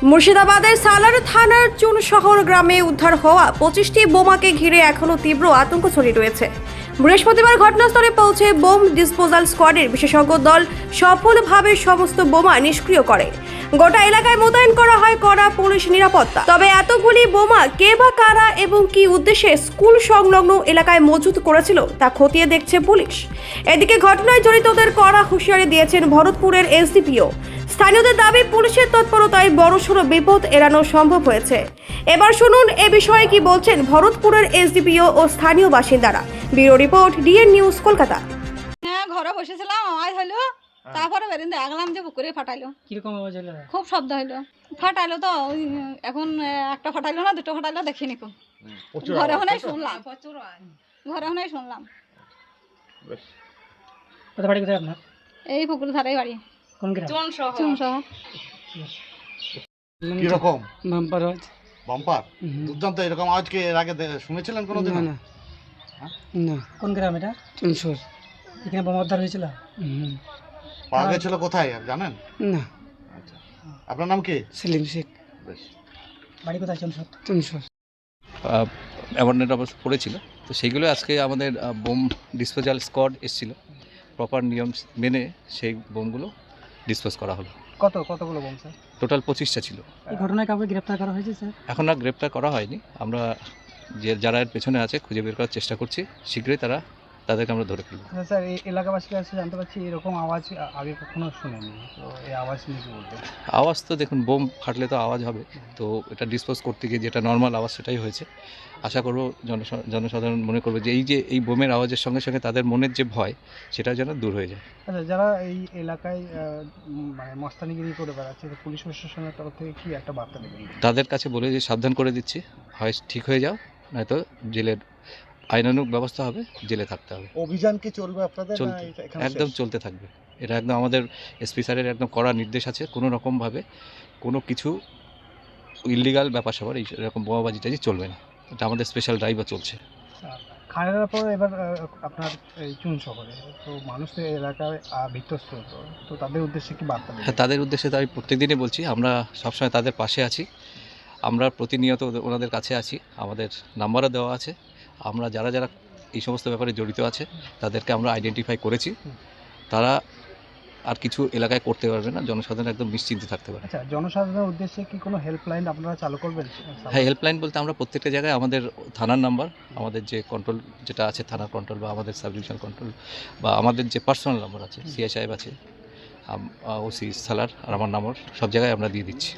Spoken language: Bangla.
মুর্শিদাবাদের সালার থানার চুনশহর গ্রামে উদ্ধার হওয়া 25টি বোমাকে ঘিরে এখনও তীব্র আতঙ্ক ছড়িয়ে রয়েছে। বৃহস্পতিবার ঘটনাস্থলে পৌঁছে বোম ডিসপোজাল স্কোয়াডের বিশেষজ্ঞ দল সফলভাবে সমস্ত বোমা নিষ্ক্রিয় করে। গোটা এলাকায় মোতায়েন করা হয় কড়া পুলিশ নিরাপত্তা। তবে এতগুলি বোমা কে বা কারা এবং কী উদ্দেশ্যে স্কুল সংলগ্ন এলাকায় মজুত করেছিল তা খতিয়ে দেখছে পুলিশ। এদিকে ঘটনায় জড়িতদের কড়া হুঁশিয়ারি দিয়েছেন ভরতপুরের এসডিপিও। স্থানীয়দের দাবি, পুলিশের তৎপরতায় বড়সড় বিপদ এড়ানো সম্ভব হয়েছে। এবার শুনুন এ বিষয়ে কি বলছেন ভরতপুরের এসডিপিও ও স্থানীয় বাসিন্দারা। Bureau report, DN news, Kolkata. হ্যাঁ, ঘরে বসেছিলাম, আওয়াজ হলো, তারপরে বেরিয়ে দেখলাম যে পুকুরে ফাটাইলো। কিরকম আওয়াজ হলো? খুব শব্দ হইলো, ফাটাইলো তো এখন একটা ফাটাইলো না দুটো ফাটাইলো দেখিনি কো। ঘরে হলেই শুনলাম, ঘরে হলেই শুনলাম। কোথায় বাড়ি, কোথায় আপনার? এই পুকুর ধারে বাড়ি। কোন গ্রাম? চুনশহর। কিরকম বাম্পার আওয়াজ। বাম্পার দুর্দান্ত এরকম আওয়াজ কি এর আগে শুনেছিলেন কোনোদিন? না না। কোন গ্রাম এটা? চুনশহর। এখানে বোমা উদ্ধার হয়েছিল? পাওয়া গেছিল কোথায় জানেন? না। আচ্ছা, আপনার নাম কি? সেলিম শেখ। বেশ। বাড়ি কোথায়? চুনশহর। অ্যাবান্ডেন্ট অবস্থা পড়েছিল, তো সেইগুলো আজকে আমাদের বোম ডিসপোজাল স্কোয়াড এসেছিল। প্রপার নিয়ম মেনে সেই বোমগুলো ডিসপোজ করা হলো। কতগুলো বোম স্যার? টোটাল 25টা ছিল। এই ঘটনায় কাউকে গ্রেফতার করা হয়েছে স্যার? এখন আর গ্রেপ্তার করা হয়নি, আমরা যারা এর পেছনে আছে খুঁজে বের করার চেষ্টা করছি। শীঘ্রই তাদেরকে আমরা ধরে ফেলব। স্যার এই এলাকাবাসীর কাছে জানতে পারছি এরকম আওয়াজ আগে কখনো শুনেনি, তো এই আওয়াজ নিয়ে কি বলতে? আওয়াজ তো দেখুন, বোম ফাটলে তো আওয়াজ হবে, তো এটা ডিসপোজ করতে গিয়ে যেটা নর্মাল আওয়াজ সেটাই হয়েছে। আশা করবো জনসাধারণ মনে করবে যে এই বোমের আওয়াজের সঙ্গে সঙ্গে তাদের মনের যে ভয় সেটা যেন দূর হয়ে যায়। আচ্ছা, যারা এই এলাকায় মানে মস্তানিগিরি করে বেড়াচ্ছে, পুলিশ প্রশাসনের তরফ থেকে কি একটা বার্তা দেবেন? তাদের কাছে বলে যে সাবধান করে দিচ্ছি, হয় ঠিক হয়ে যাও, নয়তো জেলের আইনানুগ ব্যবস্থা হবে, জেলে থাকতে হবে। অভিযান কি চলবে আপনাদের? একদম চলতে থাকবে। এটা একদম আমাদের এসপি স্যারের একদম কড়া নির্দেশ আছে, কোনো রকমভাবে কোনো কিছু ইলিগাল ব্যাপার স্যাপার এরকম বোমাবাজি টাজি চলবে না। এটা আমাদের স্পেশাল ড্রাইভও চলছে। খায়রার পর এবার আপনার এই চুন শহরে তো মানুষ তো এলাকায় বিধ্বস্ত, তো তাদের উদ্দেশ্যে কি বার্তা দেবেন? হ্যাঁ, তাদের উদ্দেশ্যে তো আমি প্রত্যেকদিনই বলছি, আমরা সবসময় তাদের পাশে আছি, আমরা প্রতিনিয়ত ওনাদের কাছে আছি, আমাদের নাম্বারও দেওয়া আছে। আমরা যারা এই সমস্ত ব্যাপারে জড়িত আছে তাদেরকে আমরা আইডেন্টিফাই করেছি। তারা আর কিছু এলাকায় করতে পারবে না, জনসাধারণ একদম নিশ্চিন্তে থাকতে পারে। আচ্ছা, জনসাধারণের উদ্দেশ্যে কি কোনো হেল্পলাইন আপনারা চালু করবেন? হ্যাঁ, হেল্পলাইন বলতে আমরা প্রত্যেকটা জায়গায় আমাদের থানার নাম্বার, আমাদের যে কন্ট্রোল যেটা আছে থানার কন্ট্রোল বা আমাদের সাব ডিভিশন কন্ট্রোল বা আমাদের যে পার্সোনাল নাম্বার আছে, সিআই সাহেব আছে, ওসি সালার আর আমার নাম্বার, সব জায়গায় আমরা দিয়ে দিচ্ছি।